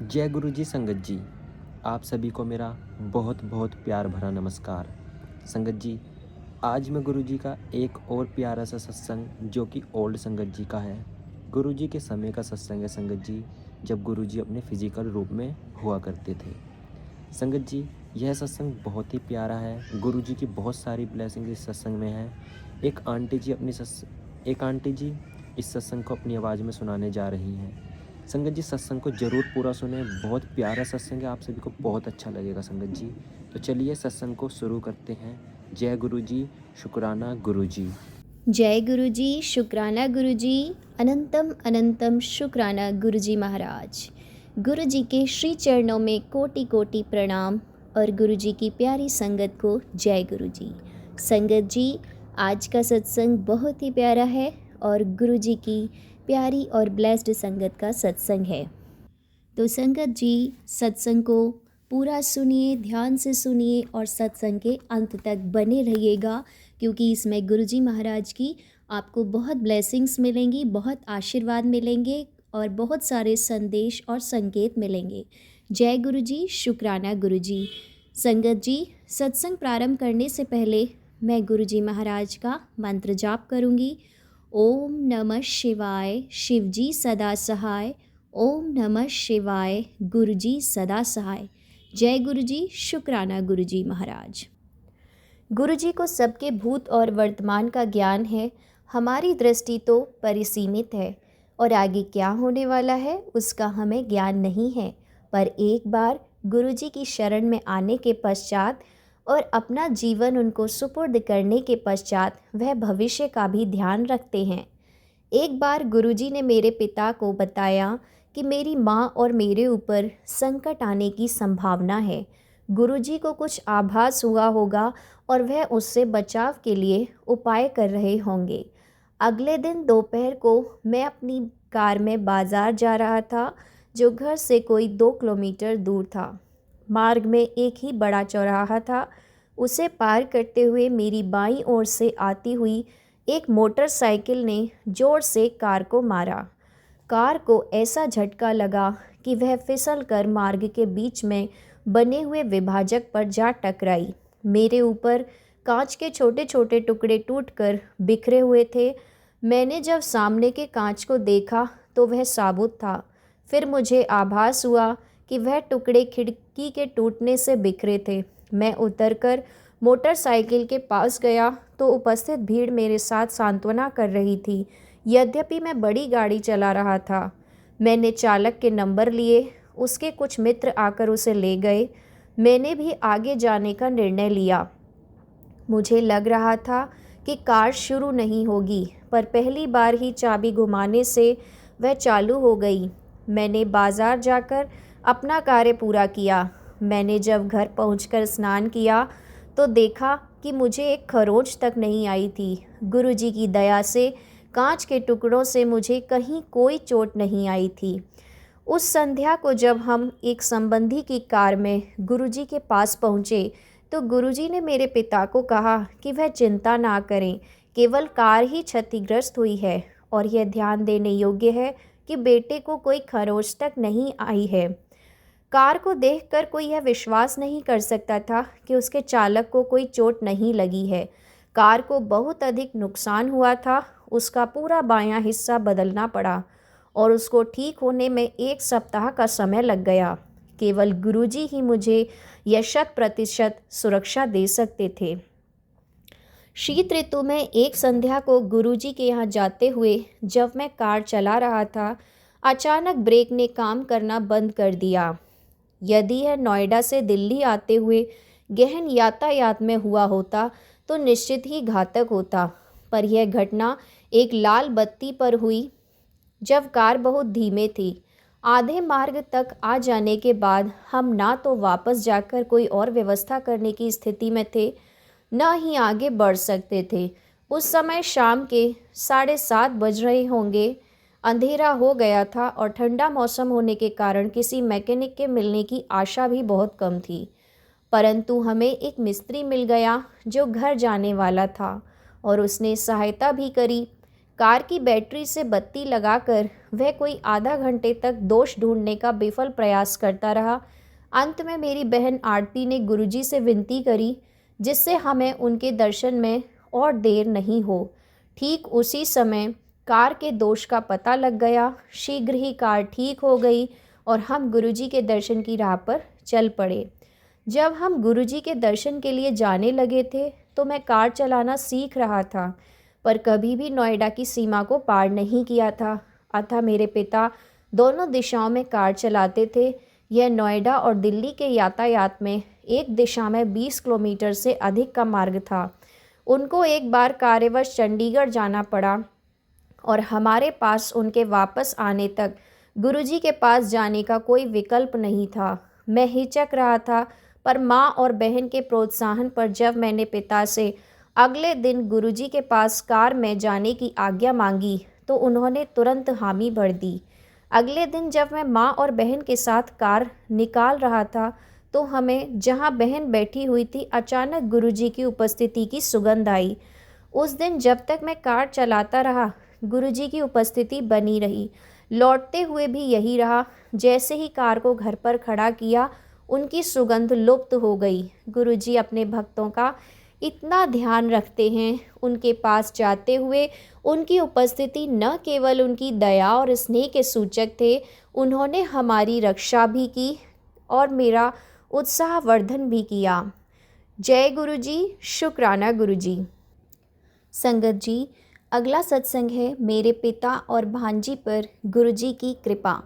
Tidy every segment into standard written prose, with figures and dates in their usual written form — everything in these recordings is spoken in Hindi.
जय गुरु जी संगत जी। आप सभी को मेरा बहुत बहुत प्यार भरा नमस्कार। संगत जी, आज मैं गुरु जी का एक और प्यारा सा सत्संग जो कि ओल्ड संगत जी का है, गुरु जी के समय का सत्संग है संगत जी, जब गुरु जी अपने फिजिकल रूप में हुआ करते थे। संगत जी, यह सत्संग बहुत ही प्यारा है। गुरु जी की बहुत सारी ब्लेसिंग इस सत्संग में है। एक आंटी जी इस सत्संग को अपनी आवाज़ में सुनाने जा रही हैं। संगत जी, सत्संग को ज़रूर पूरा सुने। बहुत प्यारा सत्संग है, आप सभी को बहुत अच्छा लगेगा संगत जी। तो चलिए सत्संग को शुरू करते हैं। जय गुरु जी, शुक्राना गुरु जी। जय गुरु जी, शुक्राना गुरु जी, अनंतम अनंतम शुक्राना गुरु जी महाराज। गुरु जी के श्री चरणों में कोटि कोटि प्रणाम और गुरु जी की प्यारी संगत को जय गुरु जी। संगत जी, आज का सत्संग बहुत ही प्यारा है और गुरु जी की प्यारी और ब्लेस्ड संगत का सत्संग है। तो संगत जी, सत्संग को पूरा सुनिए, ध्यान से सुनिए और सत्संग के अंत तक बने रहिएगा, क्योंकि इसमें गुरुजी महाराज की आपको बहुत ब्लेसिंग्स मिलेंगी, बहुत आशीर्वाद मिलेंगे और बहुत सारे संदेश और संकेत मिलेंगे। जय गुरु जी, शुक्राना गुरु जी। संगत जी, सत्संग प्रारंभ करने से पहले मैं गुरु जी महाराज का मंत्र जाप करूँगी। ओम नमः शिवाय, शिवजी सदा सहाय। ओम नमः शिवाय, गुरुजी सदा सहाय। जय गुरुजी, शुक्राना गुरुजी महाराज। गुरुजी को सबके भूत और वर्तमान का ज्ञान है। हमारी दृष्टि तो परिसीमित है और आगे क्या होने वाला है उसका हमें ज्ञान नहीं है, पर एक बार गुरुजी की शरण में आने के पश्चात और अपना जीवन उनको सुपुर्द करने के पश्चात वह भविष्य का भी ध्यान रखते हैं। एक बार गुरुजी ने मेरे पिता को बताया कि मेरी माँ और मेरे ऊपर संकट आने की संभावना है। गुरुजी को कुछ आभास हुआ होगा और वह उससे बचाव के लिए उपाय कर रहे होंगे। अगले दिन दोपहर को मैं अपनी कार में बाज़ार जा रहा था, जो घर से कोई 2 किलोमीटर दूर था। मार्ग में एक ही बड़ा चौराहा था। उसे पार करते हुए मेरी बाईं ओर से आती हुई एक मोटरसाइकिल ने जोर से कार को मारा। कार को ऐसा झटका लगा कि वह फिसल कर मार्ग के बीच में बने हुए विभाजक पर जा टकराई। मेरे ऊपर कांच के छोटे छोटे टुकड़े टूटकर बिखरे हुए थे। मैंने जब सामने के कांच को देखा तो वह साबुत था। फिर मुझे आभास हुआ कि वह टुकड़े खिड़की के टूटने से बिखरे थे। मैं उतरकर मोटरसाइकिल के पास गया तो उपस्थित भीड़ मेरे साथ सांत्वना कर रही थी। यद्यपि मैं बड़ी गाड़ी चला रहा था। मैंने चालक के नंबर लिए। उसके कुछ मित्र आकर उसे ले गए। मैंने भी आगे जाने का निर्णय लिया। मुझे लग रहा था कि कार शुरू नहीं होगी, पर पहली बार ही चाबी घुमाने से वह चालू हो गई। मैंने बाज़ार जाकर अपना कार्य पूरा किया। मैंने जब घर पहुंचकर स्नान किया तो देखा कि मुझे एक खरोंच तक नहीं आई थी। गुरुजी की दया से कांच के टुकड़ों से मुझे कहीं कोई चोट नहीं आई थी। उस संध्या को जब हम एक संबंधी की कार में गुरुजी के पास पहुँचे तो गुरुजी ने मेरे पिता को कहा कि वह चिंता ना करें, केवल कार ही क्षतिग्रस्त हुई है और यह ध्यान देने योग्य है कि बेटे को कोई खरोंच तक नहीं आई है। कार को देखकर कोई यह विश्वास नहीं कर सकता था कि उसके चालक को कोई चोट नहीं लगी है। कार को बहुत अधिक नुकसान हुआ था। उसका पूरा बायां हिस्सा बदलना पड़ा और उसको ठीक होने में 1 सप्ताह का समय लग गया। केवल गुरुजी ही मुझे यह 100% सुरक्षा दे सकते थे। शीत ऋतु में एक संध्या को गुरुजी के यहाँ जाते हुए जब मैं कार चला रहा था, अचानक ब्रेक ने काम करना बंद कर दिया। यदि यह नोएडा से दिल्ली आते हुए गहन यातायात में हुआ होता तो निश्चित ही घातक होता, पर यह घटना एक लाल बत्ती पर हुई जब कार बहुत धीमे थी। आधे मार्ग तक आ जाने के बाद हम ना तो वापस जाकर कोई और व्यवस्था करने की स्थिति में थे, न ही आगे बढ़ सकते थे। उस समय शाम के 7:30 बज रहे होंगे। अंधेरा हो गया था और ठंडा मौसम होने के कारण किसी मैकेनिक के मिलने की आशा भी बहुत कम थी। परंतु हमें एक मिस्त्री मिल गया जो घर जाने वाला था और उसने सहायता भी करी। कार की बैटरी से बत्ती लगाकर वह कोई आधा घंटे तक दोष ढूंढने का बेफल प्रयास करता रहा। अंत में मेरी बहन आरती ने गुरुजी से विनती करी जिससे हमें उनके दर्शन में और देर नहीं हो। ठीक उसी समय कार के दोष का पता लग गया। शीघ्र ही कार ठीक हो गई और हम गुरुजी के दर्शन की राह पर चल पड़े। जब हम गुरुजी के दर्शन के लिए जाने लगे थे तो मैं कार चलाना सीख रहा था, पर कभी भी नोएडा की सीमा को पार नहीं किया था। अतः मेरे पिता दोनों दिशाओं में कार चलाते थे। यह नोएडा और दिल्ली के यातायात में एक दिशा में 20 किलोमीटर से अधिक का मार्ग था। उनको एक बार कार्यवश चंडीगढ़ जाना पड़ा और हमारे पास उनके वापस आने तक गुरुजी के पास जाने का कोई विकल्प नहीं था। मैं हिचक रहा था, पर माँ और बहन के प्रोत्साहन पर जब मैंने पिता से अगले दिन गुरुजी के पास कार में जाने की आज्ञा मांगी तो उन्होंने तुरंत हामी भर दी। अगले दिन जब मैं माँ और बहन के साथ कार निकाल रहा था तो हमें जहाँ बहन बैठी हुई थी अचानक गुरुजी की उपस्थिति की सुगंध आई। उस दिन जब तक मैं कार चलाता रहा गुरुजी की उपस्थिति बनी रही। लौटते हुए भी यही रहा। जैसे ही कार को घर पर खड़ा किया उनकी सुगंध लुप्त हो गई। गुरुजी अपने भक्तों का इतना ध्यान रखते हैं। उनके पास जाते हुए उनकी उपस्थिति न केवल उनकी दया और स्नेह के सूचक थे, उन्होंने हमारी रक्षा भी की और मेरा उत्साहवर्धन भी किया। जय गुरुजी, शुक्राना गुरुजी। संगत जी, अगला सत्संग है मेरे पिता और भांजी पर गुरुजी की कृपा।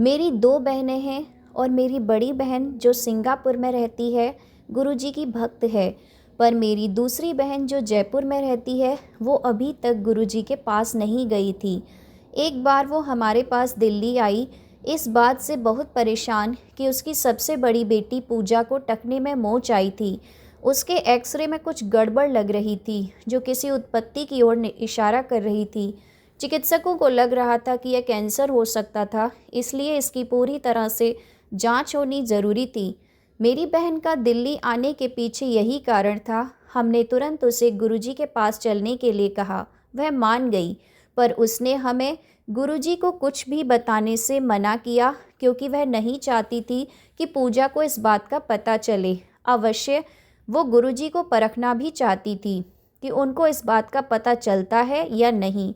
मेरी 2 बहनें हैं और मेरी बड़ी बहन जो सिंगापुर में रहती है गुरुजी की भक्त है, पर मेरी दूसरी बहन जो जयपुर में रहती है वो अभी तक गुरुजी के पास नहीं गई थी। एक बार वो हमारे पास दिल्ली आई, इस बात से बहुत परेशान कि उसकी सबसे बड़ी बेटी पूजा को टखने में मोच आई थी। उसके एक्सरे में कुछ गड़बड़ लग रही थी जो किसी उत्पत्ति की ओर इशारा कर रही थी। चिकित्सकों को लग रहा था कि यह कैंसर हो सकता था, इसलिए इसकी पूरी तरह से जांच होनी ज़रूरी थी। मेरी बहन का दिल्ली आने के पीछे यही कारण था। हमने तुरंत उसे गुरुजी के पास चलने के लिए कहा। वह मान गई, पर उसने हमें गुरुजी को कुछ भी बताने से मना किया क्योंकि वह नहीं चाहती थी कि पूजा को इस बात का पता चले। अवश्य वो गुरुजी को परखना भी चाहती थी कि उनको इस बात का पता चलता है या नहीं।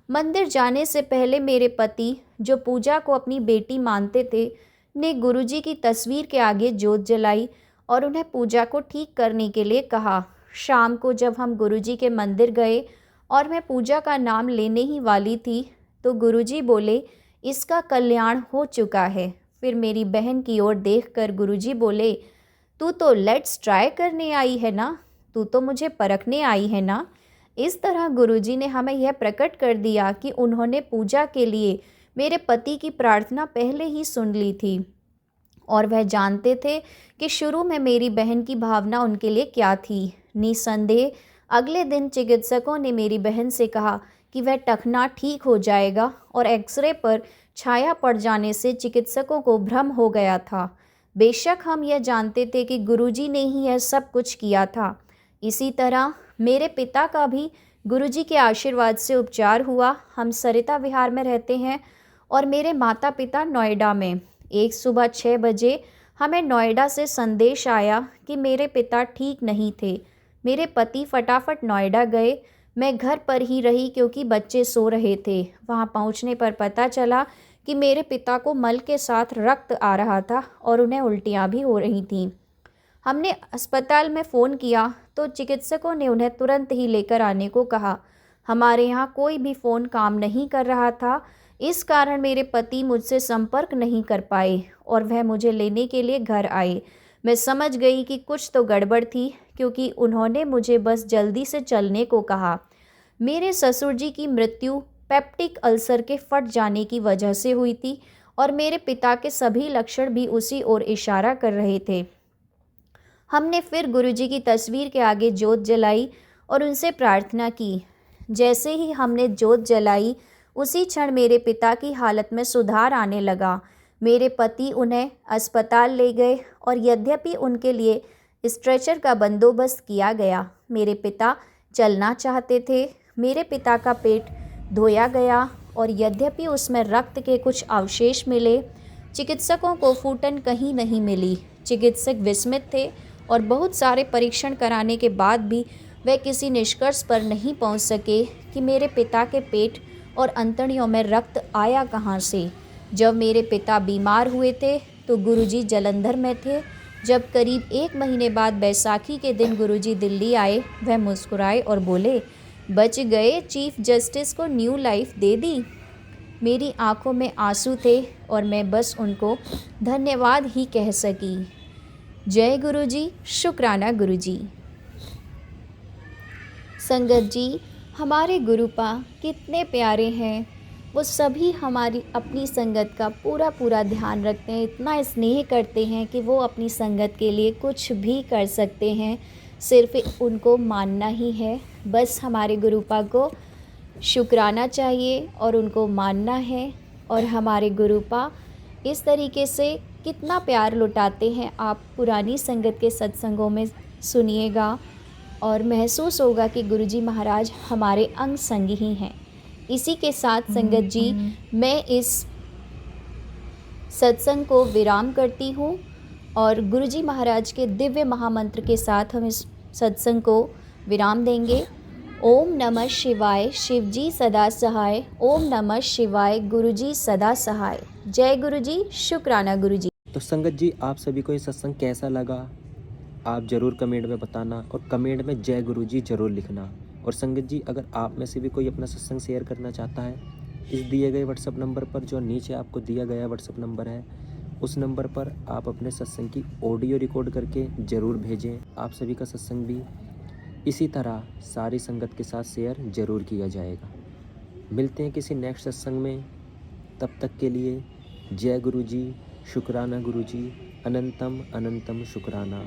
मंदिर जाने से पहले मेरे पति, जो पूजा को अपनी बेटी मानते थे, ने गुरुजी की तस्वीर के आगे जोत जलाई और उन्हें पूजा को ठीक करने के लिए कहा। शाम को जब हम गुरुजी के मंदिर गए और मैं पूजा का नाम लेने ही वाली थी तो गुरुजी बोले, इसका कल्याण हो चुका है। फिर मेरी बहन की ओर देखकर गुरुजी बोले, तू तो लेट्स ट्राई करने आई है ना, तू तो मुझे परखने आई है ना। इस तरह गुरुजी ने हमें यह प्रकट कर दिया कि उन्होंने पूजा के लिए मेरे पति की प्रार्थना पहले ही सुन ली थी और वह जानते थे कि शुरू में मेरी बहन की भावना उनके लिए क्या थी। निसंदेह अगले दिन चिकित्सकों ने मेरी बहन से कहा कि वह टखना ठीक हो जाएगा और एक्सरे पर छाया पड़ जाने से चिकित्सकों को भ्रम हो गया था। बेशक हम यह जानते थे कि गुरुजी ने ही यह सब कुछ किया था। इसी तरह मेरे पिता का भी गुरुजी के आशीर्वाद से उपचार हुआ। हम सरिता विहार में रहते हैं और मेरे माता पिता नोएडा में। एक सुबह 6 बजे हमें नोएडा से संदेश आया कि मेरे पिता ठीक नहीं थे। मेरे पति फटाफट नोएडा गए। मैं घर पर ही रही क्योंकि बच्चे सो रहे थे। वहां पहुंचने पर पता चला कि मेरे पिता को मल के साथ रक्त आ रहा था और उन्हें उल्टियां भी हो रही थीं। हमने अस्पताल में फ़ोन किया तो चिकित्सकों ने उन्हें तुरंत ही लेकर आने को कहा। हमारे यहाँ कोई भी फ़ोन काम नहीं कर रहा था, इस कारण मेरे पति मुझसे संपर्क नहीं कर पाए और वह मुझे लेने के लिए घर आए। मैं समझ गई कि कुछ तो गड़बड़ थी क्योंकि उन्होंने मुझे बस जल्दी से चलने को कहा। मेरे ससुर जी की मृत्यु पेप्टिक अल्सर के फट जाने की वजह से हुई थी और मेरे पिता के सभी लक्षण भी उसी ओर इशारा कर रहे थे। हमने फिर गुरुजी की तस्वीर के आगे जोत जलाई और उनसे प्रार्थना की। जैसे ही हमने जोत जलाई उसी क्षण मेरे पिता की हालत में सुधार आने लगा। मेरे पति उन्हें अस्पताल ले गए और यद्यपि उनके लिए स्ट्रेचर का बंदोबस्त किया गया, मेरे पिता चलना चाहते थे। मेरे पिता का पेट धोया गया और यद्यपि उसमें रक्त के कुछ अवशेष मिले, चिकित्सकों को फूटन कहीं नहीं मिली। चिकित्सक विस्मित थे और बहुत सारे परीक्षण कराने के बाद भी वे किसी निष्कर्ष पर नहीं पहुंच सके कि मेरे पिता के पेट और अंतड़ियों में रक्त आया कहाँ से। जब मेरे पिता बीमार हुए थे तो गुरुजी जालंधर में थे। जब करीब 1 महीने बाद बैसाखी के दिन गुरुजी दिल्ली आए, वह मुस्कुराए और बोले, बच गए, चीफ जस्टिस को न्यू लाइफ दे दी। मेरी आंखों में आंसू थे और मैं बस उनको धन्यवाद ही कह सकी। जय गुरुजी, शुक्राना गुरुजी। संगत जी, हमारे गुरुपा कितने प्यारे हैं। वो सभी हमारी अपनी संगत का पूरा ध्यान रखते हैं, इतना स्नेह करते हैं कि वो अपनी संगत के लिए कुछ भी कर सकते हैं। सिर्फ उनको मानना ही है। बस हमारे गुरुपा को शुक्राना चाहिए और उनको मानना है। और हमारे गुरुपा इस तरीके से कितना प्यार लुटाते हैं, आप पुरानी संगत के सत्संगों में सुनिएगा और महसूस होगा कि गुरुजी महाराज हमारे अंग संग ही हैं। इसी के साथ संगत जी, मैं इस सत्संग को विराम करती हूँ और गुरुजी महाराज के दिव्य महामंत्र के साथ हम इस सत्संग को विराम देंगे। ओम नमः शिवाय, शिवजी सदा सहाय। ओम नमः शिवाय, गुरुजी सदा सहाय। जय गुरुजी, शुक्राना गुरुजी। तो संगत जी, आप सभी को ये सत्संग कैसा लगा आप ज़रूर कमेंट में बताना और कमेंट में जय गुरुजी ज़रूर लिखना। और संगत जी, अगर आप में से भी कोई अपना सत्संग शेयर करना चाहता है, इस दिए गए व्हाट्सअप नंबर पर, जो नीचे आपको दिया गया व्हाट्सअप नंबर है, उस नंबर पर आप अपने सत्संग की ऑडियो रिकॉर्ड करके ज़रूर भेजें। आप सभी का सत्संग भी इसी तरह सारी संगत के साथ शेयर ज़रूर किया जाएगा। मिलते हैं किसी नेक्स्ट सत्संग में, तब तक के लिए जय गुरुजी, शुक्राना गुरुजी, अनंतम अनंतम शुक्राना।